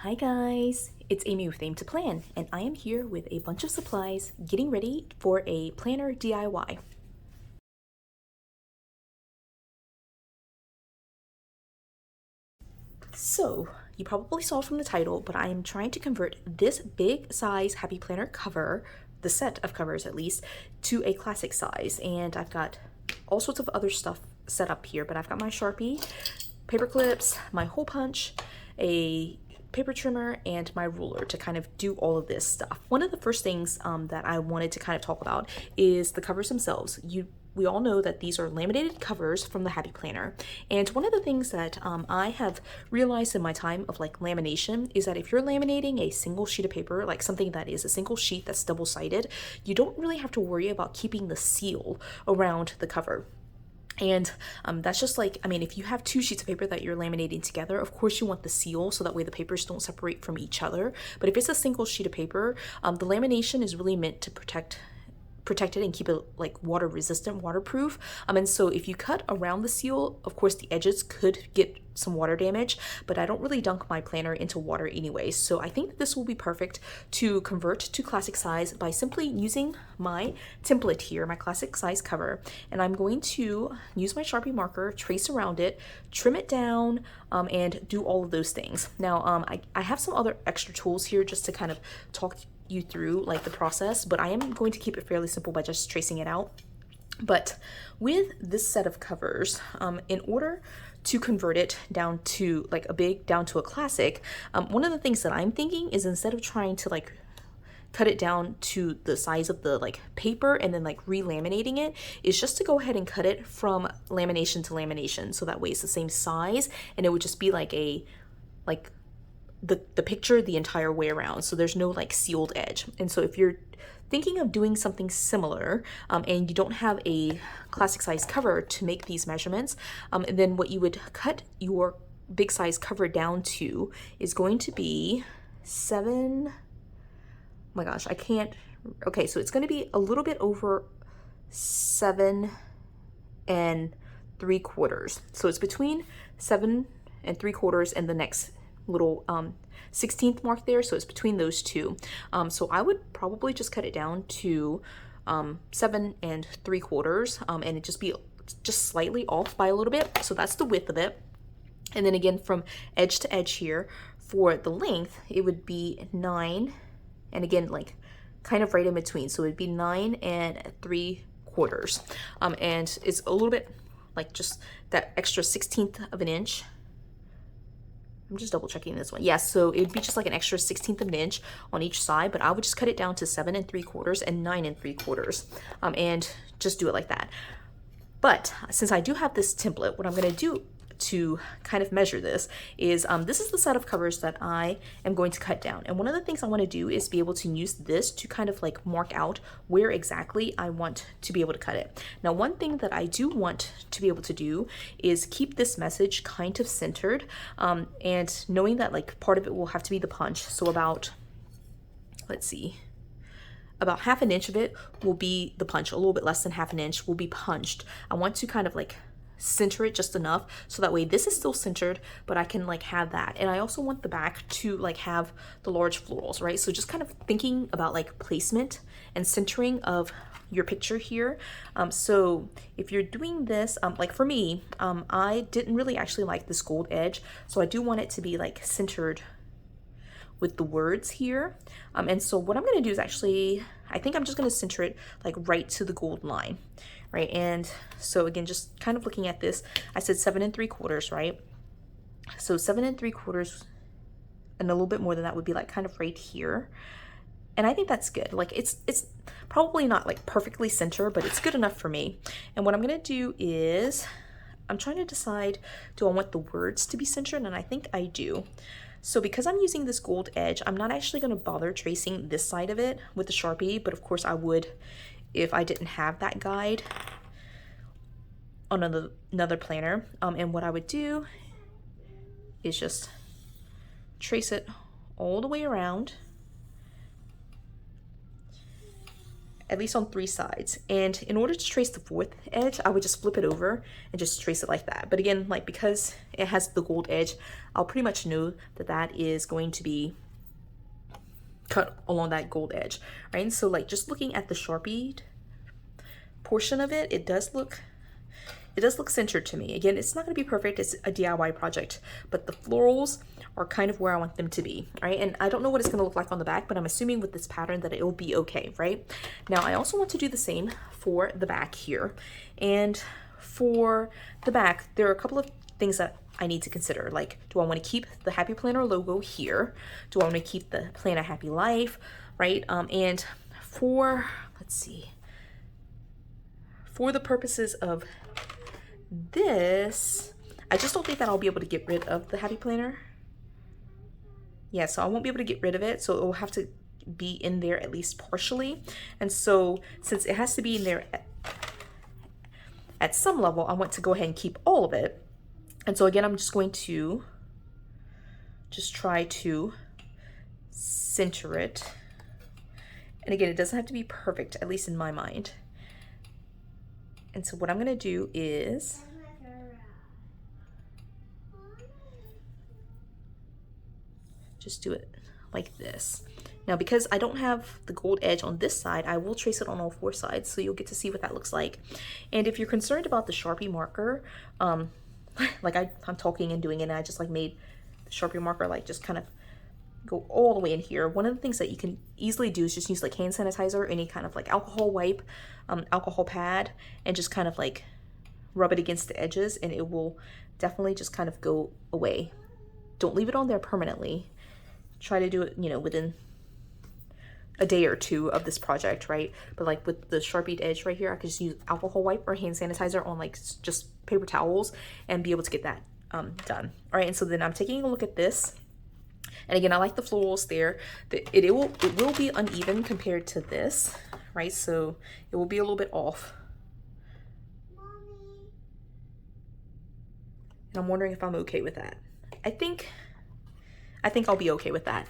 Hi guys, it's Amy with Aim to Plan, and I am here with a bunch of supplies getting ready for a planner DIY. So, you probably saw from the title, but I am trying to convert this big size Happy Planner cover, the set of covers at least, to a classic size. And I've got all sorts of other stuff set up here, but I've got my Sharpie, paper clips, my hole punch, a paper trimmer, and my ruler to kind of do all of this stuff. One of the first things that I wanted to kind of talk about is the covers themselves. We all know that these are laminated covers from the Happy Planner. And one of the things that I have realized in my time of like lamination is that if you're laminating a single sheet of paper, like something that is a single sheet that's double-sided, you don't really have to worry about keeping the seal around the cover. And that's just like, I mean, if you have two sheets of paper that you're laminating together, of course you want the seal so that way the papers don't separate from each other. But if it's a single sheet of paper, the lamination is really meant to protect it and keep it like water resistant, waterproof. And so if you cut around the seal, of course the edges could get some water damage, but I don't really dunk my planner into water anyway. So I think that this will be perfect to convert to classic size by simply using my template here, my classic size cover. And I'm going to use my Sharpie marker, trace around it, trim it down, and do all of those things. Now, I have some other extra tools here just to kind of talk you through like the process, but I am going to keep it fairly simple by just tracing it out. But with this set of covers, in order to convert it down to like a big, down to a classic, one of the things that I'm thinking is instead of trying to like cut it down to the size of the like paper and then like re-laminating it, is just to go ahead and cut it from lamination to lamination, so that way it's the same size and it would just be like a the picture the entire way around, so there's no like sealed edge. And so if you're thinking of doing something similar and you don't have a classic size cover to make these measurements, then what you would cut your big size cover down to is going to be 7, oh my gosh, I can't, okay, so it's going to be a little bit over 7 3/4. So it's between 7 3/4 and the next little 16th mark there, so it's between those two. So I would probably just cut it down to 7 3/4, and it just be just slightly off by a little bit. So that's the width of it. And then again, from edge to edge here, for the length, it would be 9, and again, like kind of right in between. So it'd be 9 3/4. And it's a little bit like just that extra 1/16 of an inch. I'm just double checking this one. Yes, so it'd be just like an extra 1/16 of an inch on each side, but I would just cut it down to 7 3/4 and 9 3/4, and just do it like that. But since I do have this template, what I'm going to do to kind of measure this is this is the set of covers that I am going to cut down. And one of the things I want to do is be able to use this to kind of like mark out where exactly I want to be able to cut it. Now, one thing that I do want to be able to do is keep this message kind of centered, and knowing that like part of it will have to be the punch. So about, let's see, about 1/2 inch of it will be the punch, a little bit less than 1/2 inch will be punched. I want to kind of like center it just enough so that way this is still centered, but I can like have that. And I also want the back to like have the large florals, right? So just kind of thinking about like placement and centering of your picture here. So if you're doing this, like for me, I didn't really actually like this gold edge, so I do want it to be like centered with the words here. And so what I'm going to do is actually, I think I'm just going to center it like right to the gold line, right? And so again, just kind of looking at this, I said 7 3/4, right? So 7 3/4 and a little bit more than that would be like kind of right here. And I think that's good. Like it's probably not like perfectly center, but it's good enough for me. And what I'm going to do is I'm trying to decide, do I want the words to be centered? And I think I do. So because I'm using this gold edge, I'm not actually going to bother tracing this side of it with the Sharpie, but of course I would if I didn't have that guide on another planner. And what I would do is just trace it all the way around. at least on 3 sides. And in order to trace the 4th edge, I would just flip it over and just trace it like that. But again, like because it has the gold edge, I'll pretty much know that that is going to be cut along that gold edge, right? And so like just looking at the Sharpie portion of it, it does look centered to me. Again, it's not going to be perfect. It's a DIY project, but the florals are kind of where I want them to be, right? And I don't know what it's going to look like on the back, but I'm assuming with this pattern that it will be okay, right? Now, I also want to do the same for the back here. And for the back, there are a couple of things that I need to consider. Like, do I want to keep the Happy Planner logo here? Do I want to keep the Plan a Happy Life, right? And for, let's see, for the purposes of this, I just don't think that I'll be able to get rid of the Happy Planner. Yeah, so I won't be able to get rid of it, so it will have to be in there at least partially. And so since it has to be in there at some level, I want to go ahead and keep all of it. And so again, I'm just going to just try to center it. And again, it doesn't have to be perfect, at least in my mind. And so what I'm gonna do is just do it like this. Now, because I don't have the gold edge on this side, I will trace it on all 4 sides, so you'll get to see what that looks like. And if you're concerned about the Sharpie marker, like I'm talking and doing it, and I just like made the Sharpie marker like just kind of go all the way in here. One of the things that you can easily do is just use like hand sanitizer, any kind of like alcohol wipe, alcohol pad, and just kind of like rub it against the edges, and it will definitely just kind of go away. Don't leave it on there permanently. Try to do it, you know, within a day or 2 of this project, right? But like with the Sharpie edge right here, I could just use alcohol wipe or hand sanitizer on like just paper towels and be able to get that done. All right, and so then I'm taking a look at this. And again, I like the florals there. It will be uneven compared to this, right? So it will be a little bit off. And I'm wondering if I'm okay with that. I think I'll be okay with that.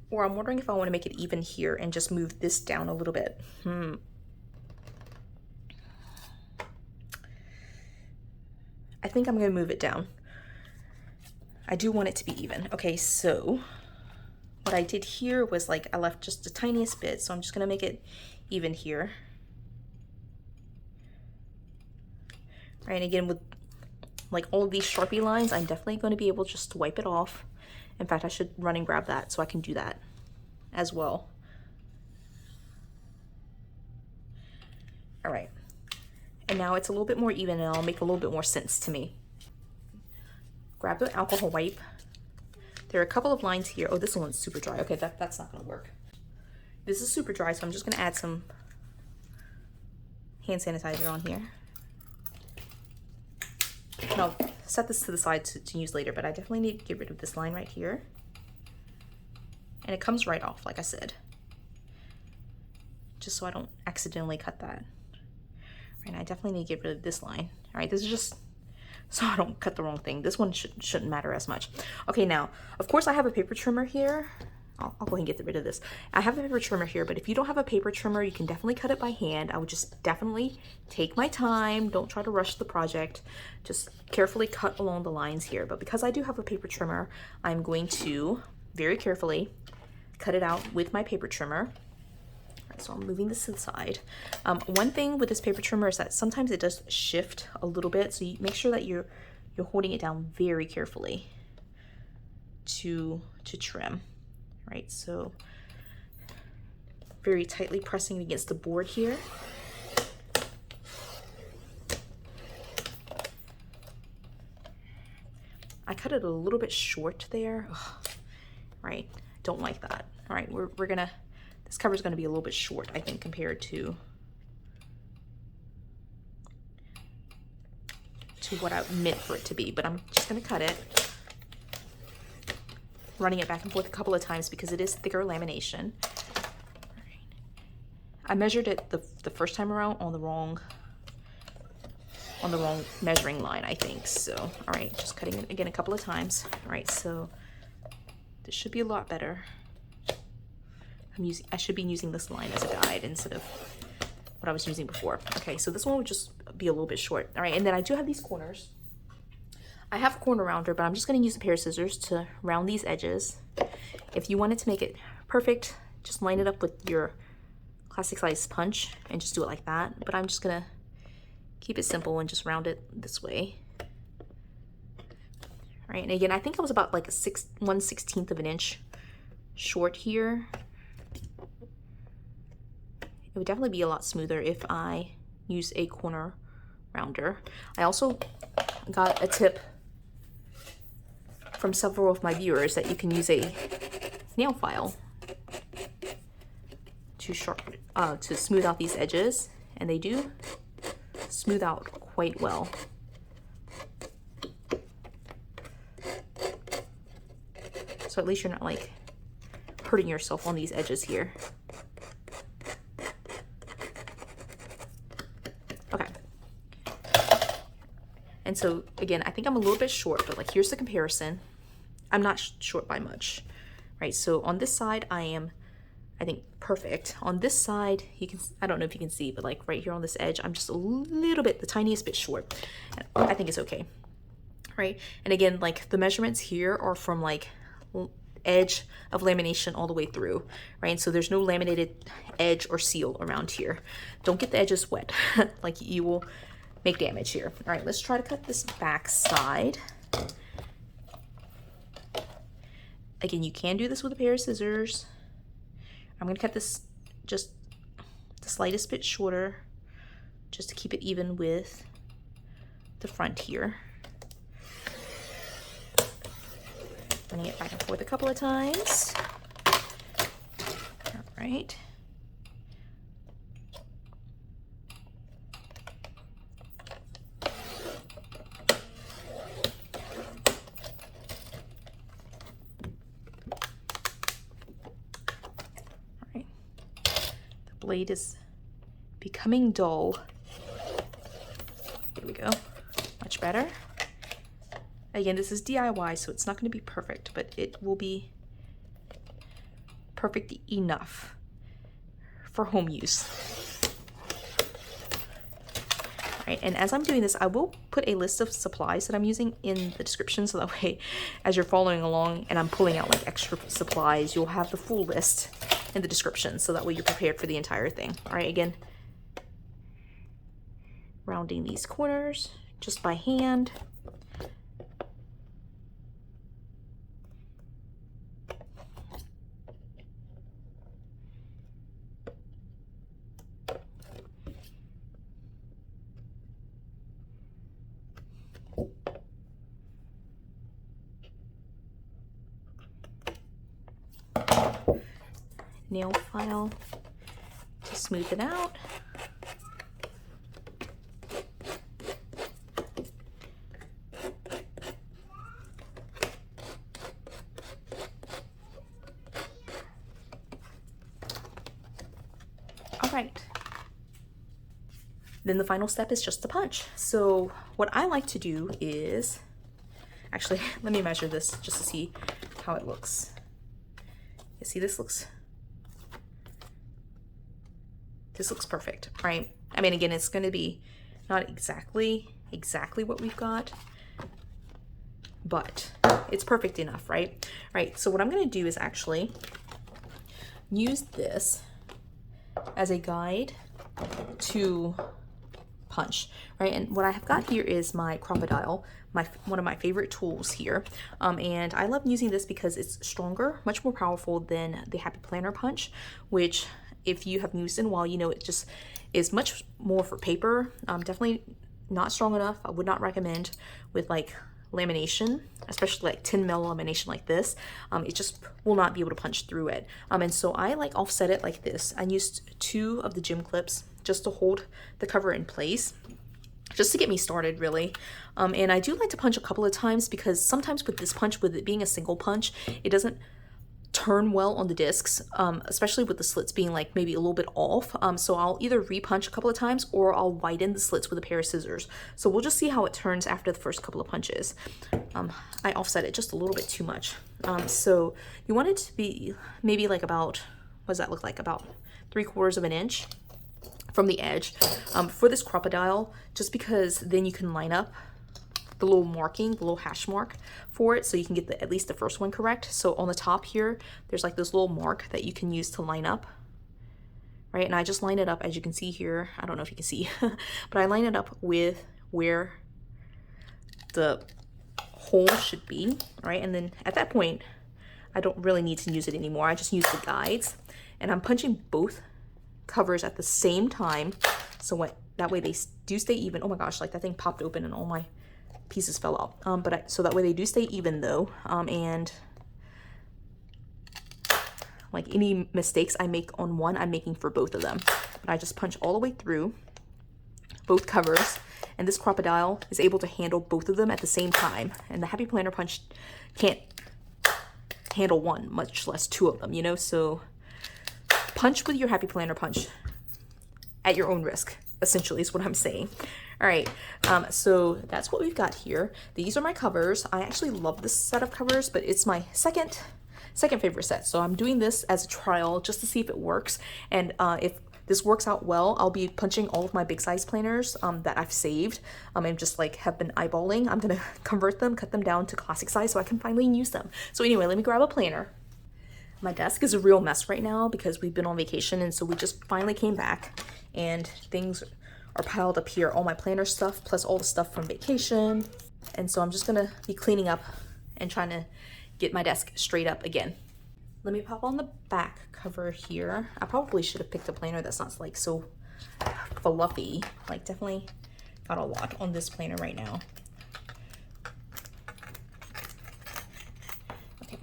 Or I'm wondering if I want to make it even here and just move this down a little bit. I think I'm going to move it down. I do want it to be even. Okay, so what I did here was like I left just the tiniest bit, so I'm just going to make it even here. Right, and again with like all of these Sharpie lines, I'm definitely going to be able just to wipe it off. In fact, I should run and grab that so I can do that as well. All right, and now it's a little bit more even and it'll make a little bit more sense to me. Grab the alcohol wipe. There are a couple of lines here. Oh, this one's super dry. Okay, that's not gonna work. This is super dry, so I'm just gonna add some hand sanitizer on here. And I'll set this to the side to use later, but I definitely need to get rid of this line right here. And it comes right off, like I said. Just so I don't accidentally cut that. Right, I definitely need to get rid of this line. All right, this is just so I don't cut the wrong thing. This one shouldn't matter as much. Okay, now, of course I have a paper trimmer here. I'll go ahead and get rid of this. I have a paper trimmer here, but if you don't have a paper trimmer, you can definitely cut it by hand. I would just definitely take my time. Don't try to rush the project. Just carefully cut along the lines here. But because I do have a paper trimmer, I'm going to very carefully cut it out with my paper trimmer. So I'm moving this to the side. One thing with this paper trimmer is that sometimes it does shift a little bit, so you make sure that you're holding it down very carefully to trim, right? So very tightly pressing against the board here. I cut it a little bit short there. Ugh, right, don't like that. All right, we're gonna, this cover is gonna be a little bit short, I think, compared to what I meant for it to be, but I'm just gonna cut it, running it back and forth a couple of times because it is thicker lamination. I measured it the first time around on the wrong measuring line, I think. So, all right, just cutting it again a couple of times. All right, so this should be a lot better. I should be using this line as a guide instead of what I was using before. Okay, so this one would just be a little bit short. All right, and then I do have these corners. I have a corner rounder, but I'm just gonna use a pair of scissors to round these edges. If you wanted to make it perfect, just line it up with your classic size punch and just do it like that. But I'm just gonna keep it simple and just round it this way. All right, and again, I think I was about like 1/16 of an inch short here. It would definitely be a lot smoother if I use a corner rounder. I also got a tip from several of my viewers that you can use a nail file to smooth out these edges, and they do smooth out quite well. So at least you're not like hurting yourself on these edges here. Okay. And so again, I think I'm a little bit short, but like here's the comparison. I'm not short by much, right? So on this side, I am, I think, perfect. On this side, you can, I don't know if you can see, but like right here on this edge, I'm just a little bit, the tiniest bit short. I think it's okay, right? And again, like the measurements here are from like edge of lamination all the way through, right? And so there's no laminated edge or seal around here. Don't get the edges wet, like you will make damage here. All right, let's try to cut this back side. Again, you can do this with a pair of scissors. I'm gonna cut this just the slightest bit shorter, just to keep it even with the front here. Running it back and forth a couple of times. All right. Blade is becoming dull. There we go, much better. Again, this is DIY, so it's not going to be perfect, but it will be perfect enough for home use. All right, and as I'm doing this, I will put a list of supplies that I'm using in the description, so that way, as you're following along and I'm pulling out like extra supplies, you'll have the full list in the description, so that way you're prepared for the entire thing. All right, again, rounding these corners just by hand. Nail file to smooth it out. All right. Then the final step is just the punch. So what I like to do is, actually, let me measure this just to see how it looks. You see, this looks perfect, right? I mean, again, it's going to be not exactly what we've got, but it's perfect enough, right? Right, so what I'm going to do is actually use this as a guide to punch, right? And what I have got here is my Crop-a-dile, one of my favorite tools here, and I love using this because it's stronger, much more powerful than the Happy Planner punch, which, if you have used it in a while, you know it just is much more for paper. Definitely not strong enough. I would not recommend with like lamination, especially like 10 mil lamination like this. It just will not be able to punch through it. And so I like offset it like this. I used 2 of the gym clips just to hold the cover in place, just to get me started, really. And I do like to punch a couple of times, because sometimes with this punch, with it being a single punch, it doesn't turn well on the discs, especially with the slits being like maybe a little bit off. So I'll either re-punch a couple of times, or I'll widen the slits with a pair of scissors. So we'll just see how it turns after the first couple of punches. I offset it just a little bit too much. So you want it to be maybe like about what does that look like? About 3/4 of an inch from the edge for this Crop-a-dile, just because then you can line up the little marking, the little hash mark for it, so you can get at least the first one correct. So on the top here, there's like this little mark that you can use to line up, right? And I just line it up, as you can see here. I don't know if you can see, but I line it up with where the hole should be, right? And then at that point, I don't really need to use it anymore. I just use the guides, and I'm punching both covers at the same time, so that way they do stay even. Oh my gosh, like that thing popped open and all my pieces fell out. So that way they do stay even though, and like any mistakes I make on one, I'm making for both of them. But I just punch all the way through both covers, and this Crop-a-dile is able to handle both of them at the same time. And the Happy Planner punch can't handle one, much less two of them, you know? So punch with your Happy Planner punch at your own risk, essentially, is what I'm saying. All right, so that's what we've got here. These are my covers. I actually love this set of covers, but it's my second favorite set. So I'm doing this as a trial just to see if it works. And if this works out well, I'll be punching all of my big size planners that I've saved and just like have been eyeballing. I'm gonna convert them, cut them down to classic size so I can finally use them. So anyway, let me grab a planner. My desk is a real mess right now because we've been on vacation, and so we just finally came back and things are piled up here, all my planner stuff plus all the stuff from vacation. And so I'm just gonna be cleaning up and trying to get my desk straight up again. Let me pop on the back cover here. I probably should have picked a planner that's not like so fluffy. Like definitely got a lot on this planner right now. Okay.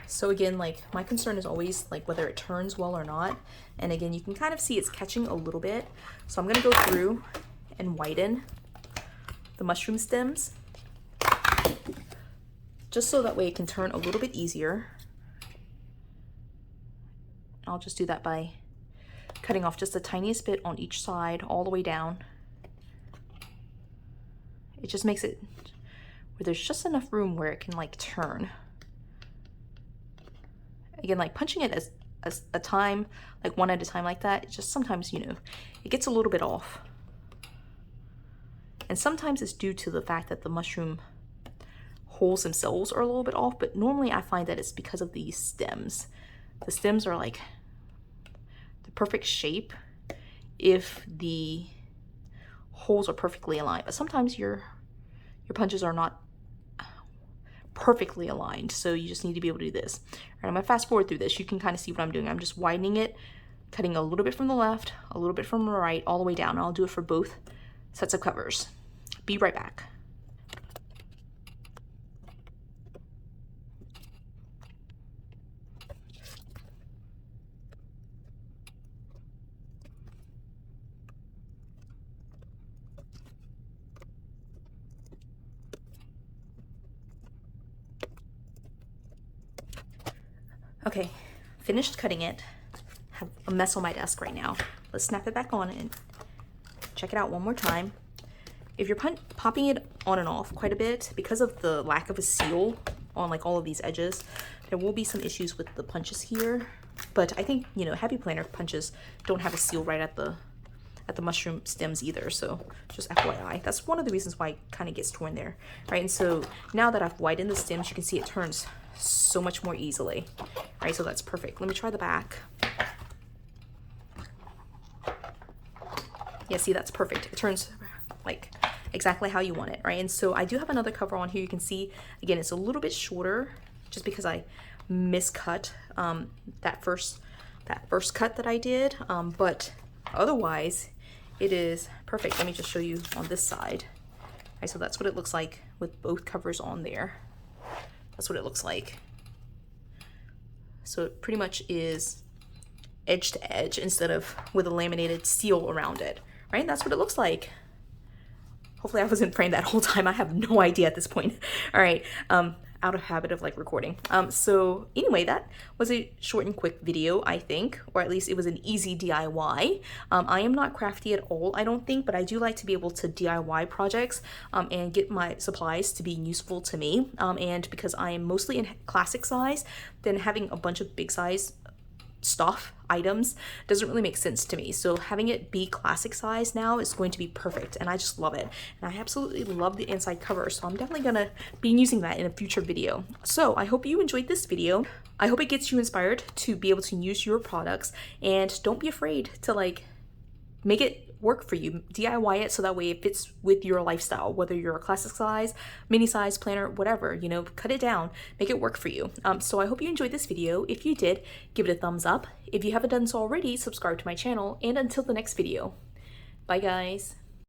So again, like my concern is always like whether it turns well or not. And again, you can kind of see it's catching a little bit. So I'm gonna go through and widen the mushroom stems, just so that way it can turn a little bit easier. I'll just do that by cutting off just the tiniest bit on each side all the way down. It just makes it where there's just enough room where it can like turn. Again, like punching it as a time, like one at a time like that, it just sometimes, you know, it gets a little bit off. And sometimes it's due to the fact that the mushroom holes themselves are a little bit off, but normally I find that it's because of these stems. The stems are like the perfect shape if the holes are perfectly aligned, but sometimes your punches are not perfectly aligned, so you just need to be able to do this. All right, I'm gonna fast forward through this. You can kind of see what I'm doing. I'm just widening it, cutting a little bit from the left, a little bit from the right, all the way down. I'll do it for both sets of covers. Be right back. Okay, finished cutting it. Have a mess on my desk right now. Let's snap it back on and check it out one more time. If you're popping it on and off quite a bit, because of the lack of a seal on like all of these edges, there will be some issues with the punches here. But I think, you know, Happy Planner punches don't have a seal right at the mushroom stems either, so just FYI. That's one of the reasons why it kind of gets torn there, right? And so now that I've widened the stems, you can see it turns so much more easily, right? So that's perfect. Let me try the back. Yeah, see, that's perfect. It turns like exactly how you want it, right? And so I do have another cover on here. You can see, again, it's a little bit shorter just because I miscut that first cut that I did, but otherwise it is perfect. Let me just show you on this side. Right, so that's what it looks like with both covers on there. That's what it looks like. So it pretty much is edge to edge instead of with a laminated seal around it, right? And that's what it looks like. Hopefully I wasn't framed that whole time. I have no idea at this point. All right, out of habit of like recording. So anyway, that was a short and quick video, I think, or at least it was an easy DIY. I am not crafty at all, I don't think, but I do like to be able to DIY projects and get my supplies to be useful to me. And because I am mostly in classic size, then having a bunch of big size stuff items doesn't really make sense to me. So having it be classic size now is going to be perfect, and I just love it. And I absolutely love the inside cover, so I'm definitely gonna be using that in a future video. So I hope you enjoyed this video. I hope it gets you inspired to be able to use your products, and don't be afraid to like make it work for you. DIY it so that way it fits with your lifestyle, whether you're a classic size, mini size, planner, whatever, you know, cut it down, make it work for you. So I hope you enjoyed this video. If you did, give it a thumbs up. If you haven't done so already, subscribe to my channel, and until the next video, bye guys.